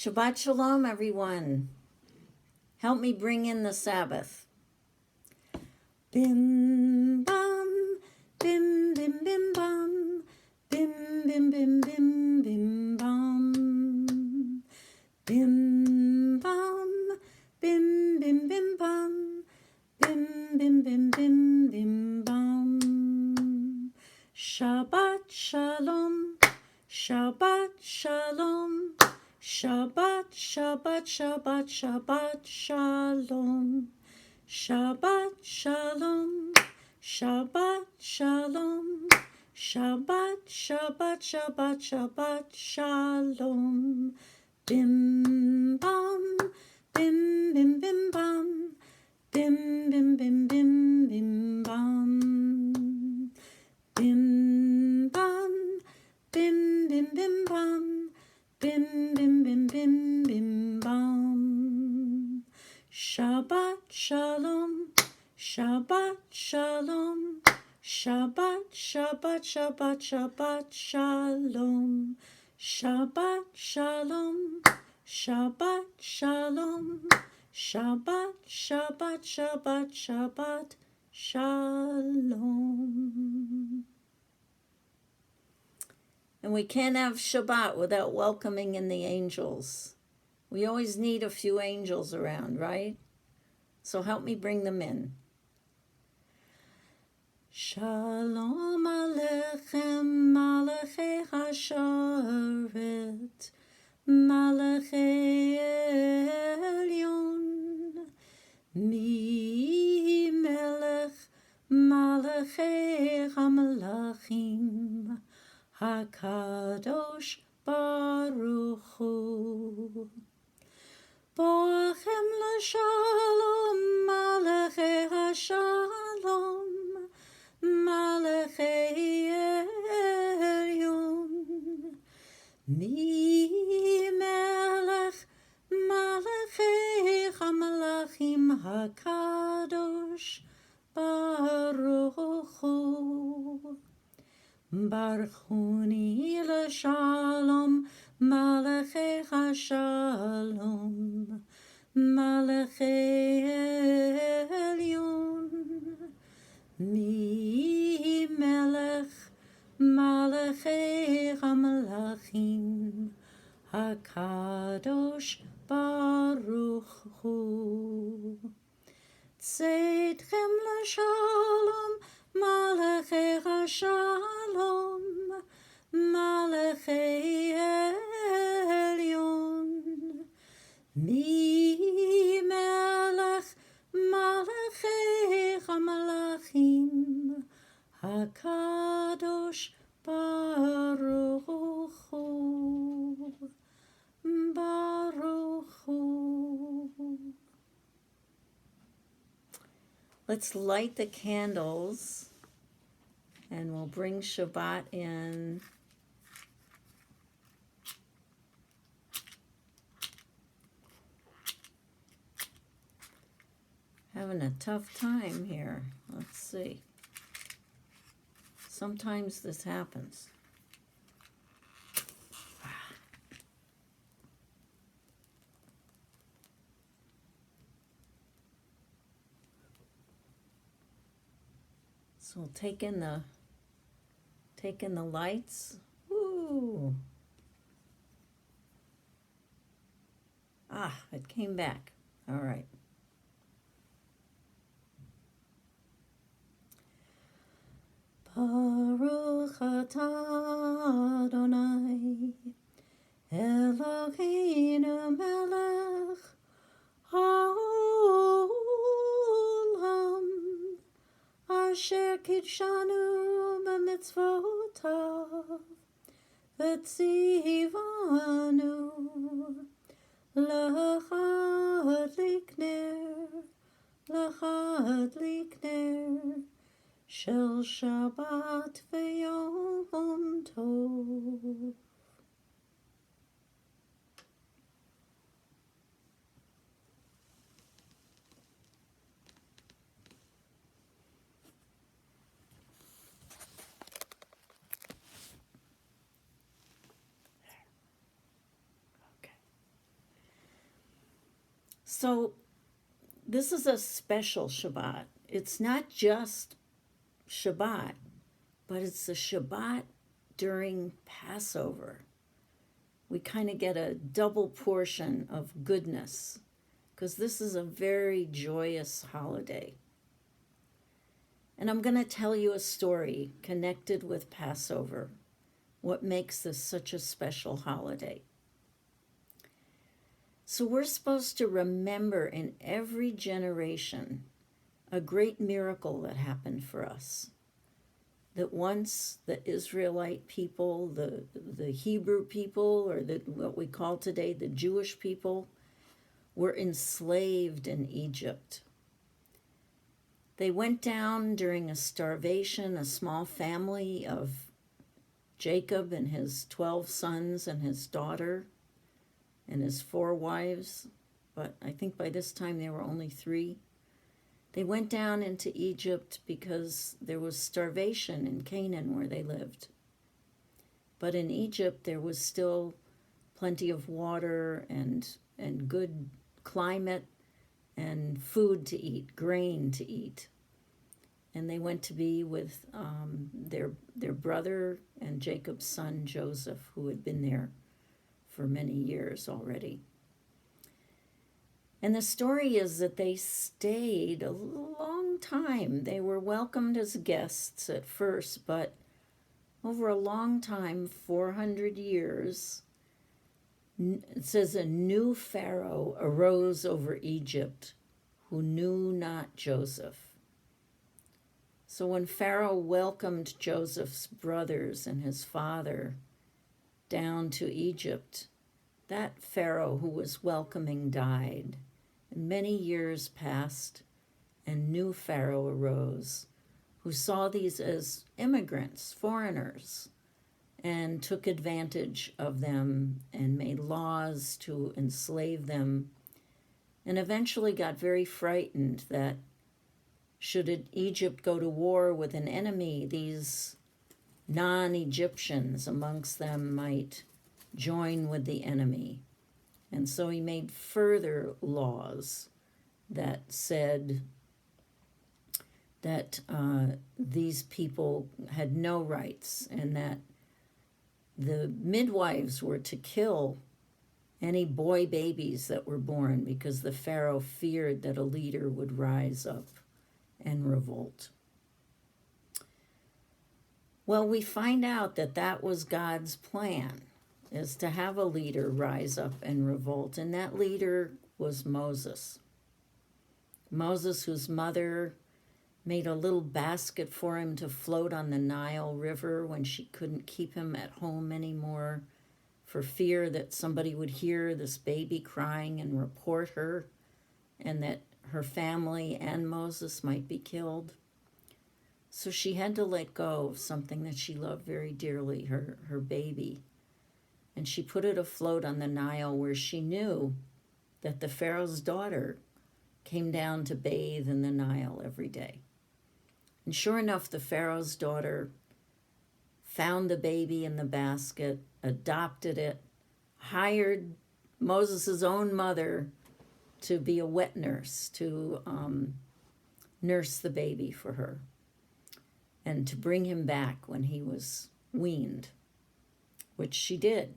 Shabbat Shalom, everyone. Help me bring in the Sabbath. Bim bam, bim bim bim bam, bim bim bim bim bim bam, bim bam, bim bim bim bam, bim bim bim bim bim bam. Shabbat Shalom, Shabbat Shalom. Shabbat, Shabbat, Shabbat, Shabbat, Shalom. Shabbat, Shalom. Shabbat, Shalom. Shabbat, Shabbat, Shabbat, Shabbat, Shalom. Bim, bam, bim, bim, bim, bam. Bim, bim, bim, bim, bim, bam. Bim, bam, bim, bim, bim, bam. Bim, bim, bim, bim, bim, bam. Shabbat Shalom, Shabbat Shalom, Shabbat, Shabbat, Shabbat, Shabbat Shalom, Shabbat Shalom, Shabbat Shalom, Shabbat, Shabbat, Shabbat, Shabbat Shalom. And we can't have Shabbat without welcoming in the angels. We always need a few angels around, right? So help me bring them in. Shalom Aleichem, Malachei Hasharet, Malachei Elyon, Mi Melech, Malachei HaMelachim, HaKadosh Baruch Hu. Boachem l'shalom, Malachei HaShalom, Malachei Elyon. Mi Melech, Malachei HaMelachim, HaKadosh Baruch Hu. Barchuni l'shalom, Malachei HaShalom, Malachei Elyon. Mi Melech, Malachei HaMelachim, HaKadosh Baruch Hu. Tzedchem l'shalom, Malachei HaShalom, Malachei Elyon. Mi Melech, Malachei HaMelachim, HaKadosh Baruch Hu. Baruch Hu. Let's light the candles and we'll bring Shabbat in. Having a tough time here. Let's see. Sometimes this happens. So we'll take in the lights. Woo! It came back. All right. Baruch atah Adonai, Eloheinu melech haolam, asher kidshanu b'mitzvotav, v'tzivanu l'chadlik ner, Shel Shabbat v'Yom Tov. So this is a special Shabbat. It's not just Shabbat, but it's a Shabbat during Passover. We kind of get a double portion of goodness because this is a very joyous holiday. And I'm going to tell you a story connected with Passover, what makes this such a special holiday. So we're supposed to remember in every generation a great miracle that happened for us. That once the Israelite people, the Hebrew people, or what we call today the Jewish people, were enslaved in Egypt. They went down during a starvation, a small family of Jacob and his 12 sons and his daughter and his 4 wives, but I think by this time there were only 3. They went down into Egypt because there was starvation in Canaan where they lived. But in Egypt there was still plenty of water and good climate and food to eat, grain to eat. And they went to be with their brother and Jacob's son Joseph, who had been there for many years already. And the story is that they stayed a long time. They were welcomed as guests at first, but over a long time, 400 years, it says a new Pharaoh arose over Egypt who knew not Joseph. So when Pharaoh welcomed Joseph's brothers and his father down to Egypt, that Pharaoh who was welcoming died. And many years passed, and new Pharaoh arose, who saw these as immigrants, foreigners, and took advantage of them and made laws to enslave them, and eventually got very frightened that should Egypt go to war with an enemy, these non-Egyptians amongst them might join with the enemy. And so he made further laws that said that these people had no rights and that the midwives were to kill any boy babies that were born because the Pharaoh feared that a leader would rise up and revolt. Well, we find out that that was God's plan, is to have a leader rise up and revolt, and that leader was Moses. Moses, whose mother made a little basket for him to float on the Nile River when she couldn't keep him at home anymore for fear that somebody would hear this baby crying and report her, and that her family and Moses might be killed. So she had to let go of something that she loved very dearly, her baby. And she put it afloat on the Nile where she knew that the Pharaoh's daughter came down to bathe in the Nile every day. And sure enough, the Pharaoh's daughter found the baby in the basket, adopted it, hired Moses' own mother to be a wet nurse, to nurse the baby for her, and to bring him back when he was weaned, which she did.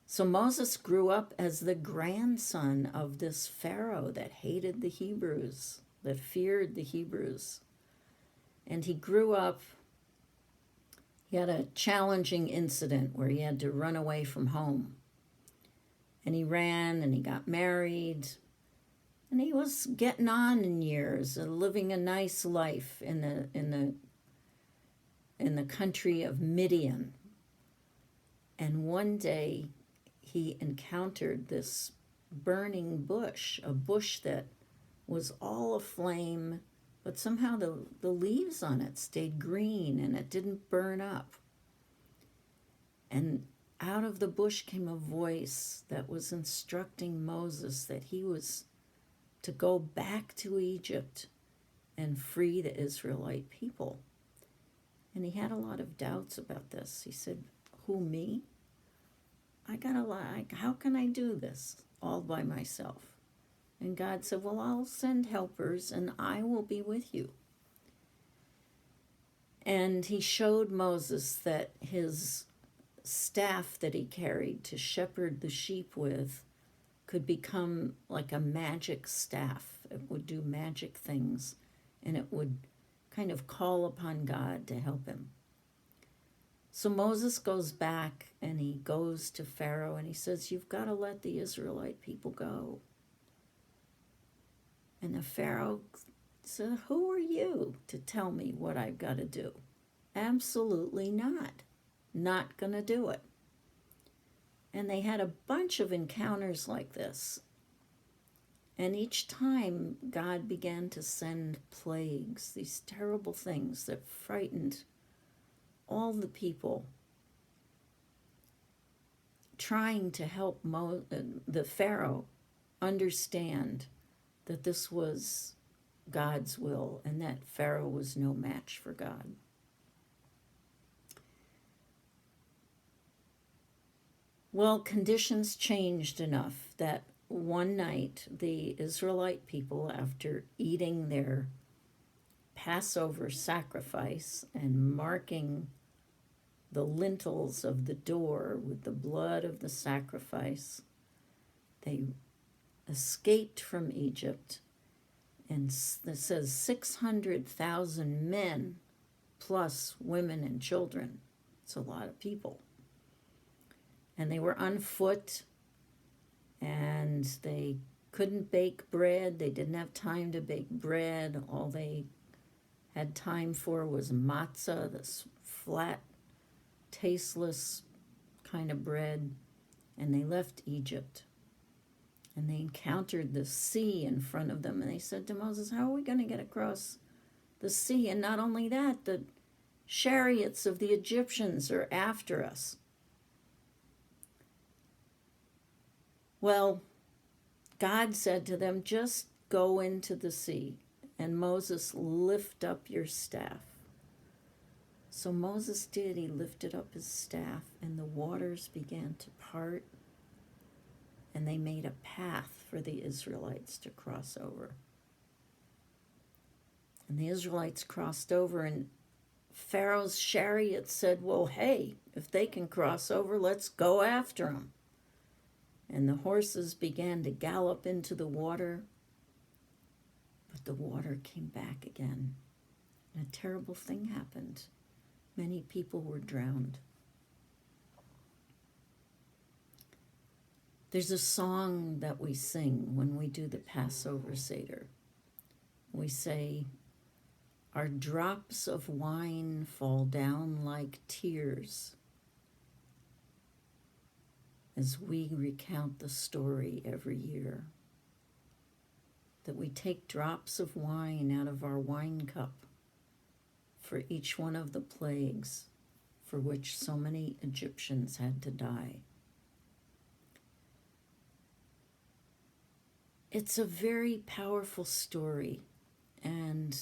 So Moses grew up as the grandson of this Pharaoh that hated the Hebrews, that feared the Hebrews. And he grew up, he had a challenging incident where he had to run away from home. And he ran and he got married. And he was getting on in years, living a nice life in the country of Midian. And one day he encountered this burning bush, a bush that was all aflame, but somehow the leaves on it stayed green and it didn't burn up. And out of the bush came a voice that was instructing Moses that he was to go back to Egypt and free the Israelite people. And he had a lot of doubts about this. He said, who, me? I gotta lie. How can I do this all by myself? And God said, well, I'll send helpers and I will be with you. And he showed Moses that his staff that he carried to shepherd the sheep with could become like a magic staff. It would do magic things, and it would kind of call upon God to help him. So Moses goes back and he goes to Pharaoh and he says, you've got to let the Israelite people go. And the Pharaoh said, who are you to tell me what I've got to do? Absolutely not. Not going to do it. And they had a bunch of encounters like this. And each time God began to send plagues, these terrible things that frightened all the people, trying to help the Pharaoh understand that this was God's will and that Pharaoh was no match for God. Well, conditions changed enough that one night the Israelite people, after eating their Passover sacrifice and marking the lintels of the door with the blood of the sacrifice, they escaped from Egypt. And it says 600,000 men plus women and children. It's a lot of people. And they were on foot, and they couldn't bake bread. They didn't have time to bake bread. All they had time for was matzah, this flat, tasteless kind of bread. And they left Egypt. And they encountered the sea in front of them. And they said to Moses, how are we going to get across the sea? And not only that, the chariots of the Egyptians are after us. Well, God said to them, just go into the sea, and Moses, lift up your staff. So Moses did. He lifted up his staff, and the waters began to part, and they made a path for the Israelites to cross over. And the Israelites crossed over, and Pharaoh's chariot said, well, hey, if they can cross over, let's go after them. And the horses began to gallop into the water, but the water came back again. And a terrible thing happened. Many people were drowned. There's a song that we sing when we do the Passover Seder. We say, our drops of wine fall down like tears as we recount the story every year, that we take drops of wine out of our wine cup for each one of the plagues for which so many Egyptians had to die. It's a very powerful story, and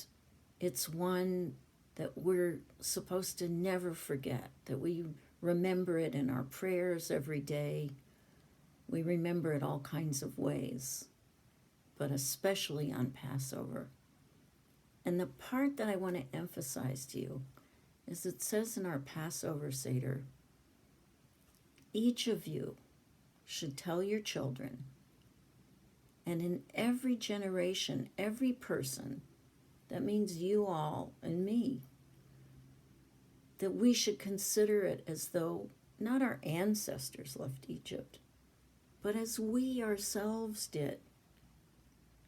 it's one that we're supposed to never forget, that we remember it in our prayers every day. We remember it all kinds of ways, but especially on Passover. And the part that I want to emphasize to you is it says in our Passover Seder, each of you should tell your children, and in every generation, every person, that means you all and me, that we should consider it as though not our ancestors left Egypt, but as we ourselves did,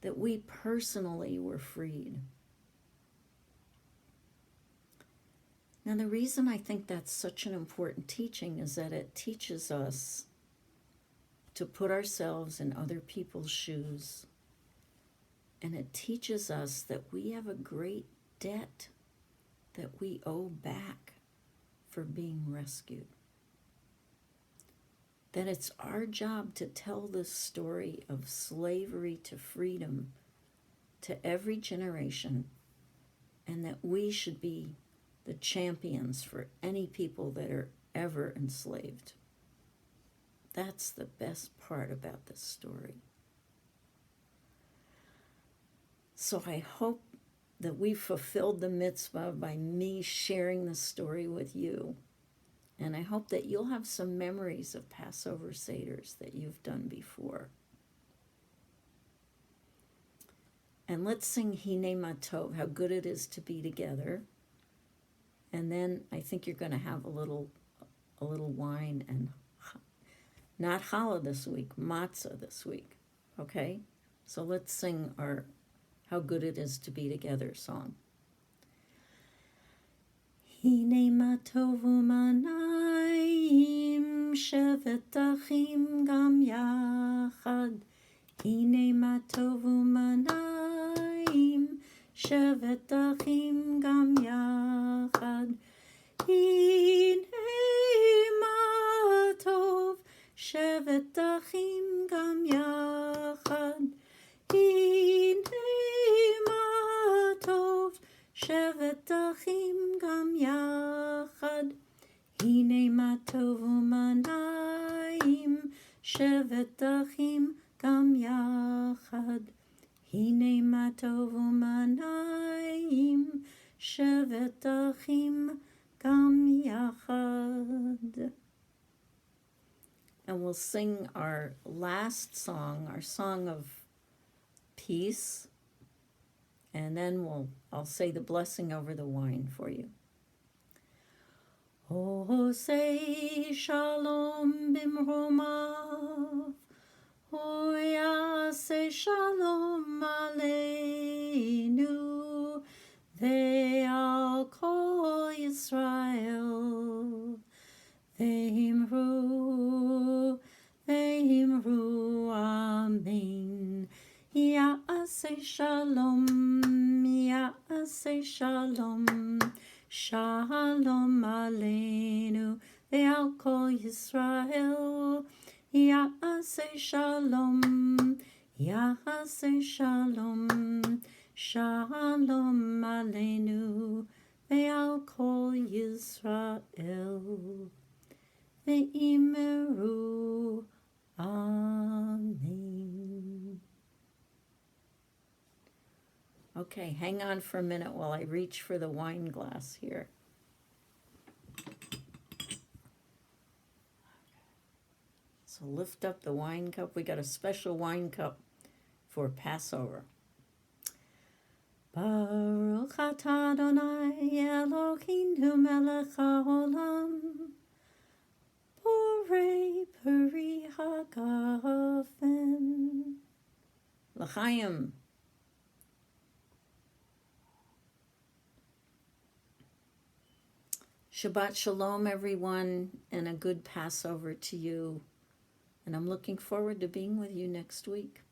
that we personally were freed. Now, the reason I think that's such an important teaching is that it teaches us to put ourselves in other people's shoes, and it teaches us that we have a great debt that we owe back for being rescued. That it's our job to tell this story of slavery to freedom to every generation, and that we should be the champions for any people that are ever enslaved. That's the best part about this story. So I hope that we fulfilled the mitzvah by me sharing the story with you. And I hope that you'll have some memories of Passover Seders that you've done before. And let's sing Hine Matov, how good it is to be together. And then I think you're going to have a little wine and not challah this week, matzah this week. Okay? So let's sing our How Good It Is to Be Together song. Hine matov u'manayim shevet achim gam yachad. Hine matov u'manayim shevet achim gam yachad. Hine matov shevet achim gam yachad. Hine matov shevet achim gam yachad. Hine matov u'manayim shevet achim gam yachad. Hine matov u'manayim shevet achim gam yachad. And we'll sing our last song, our song of peace, and then I'll say the blessing over the wine for you. Osei shalom bimromav, Oyasei shalom aleinu, ve'al kol Yisrael, ve'imru amen. Ya'aseh shalom, ya'aseh shalom, shalom aleinu, ve'al kol Yisrael. Ya'aseh shalom, ya'aseh shalom, shalom aleinu, ve'al kol Yisrael. Ve'imru amen. Okay, hang on for a minute while I reach for the wine glass here. So lift up the wine cup. We got a special wine cup for Passover. Baruch atah Adonai Eloheinu melech haolam, borei peri hagafen. L'chaim. Shabbat Shalom, everyone, and a good Passover to you. And I'm looking forward to being with you next week.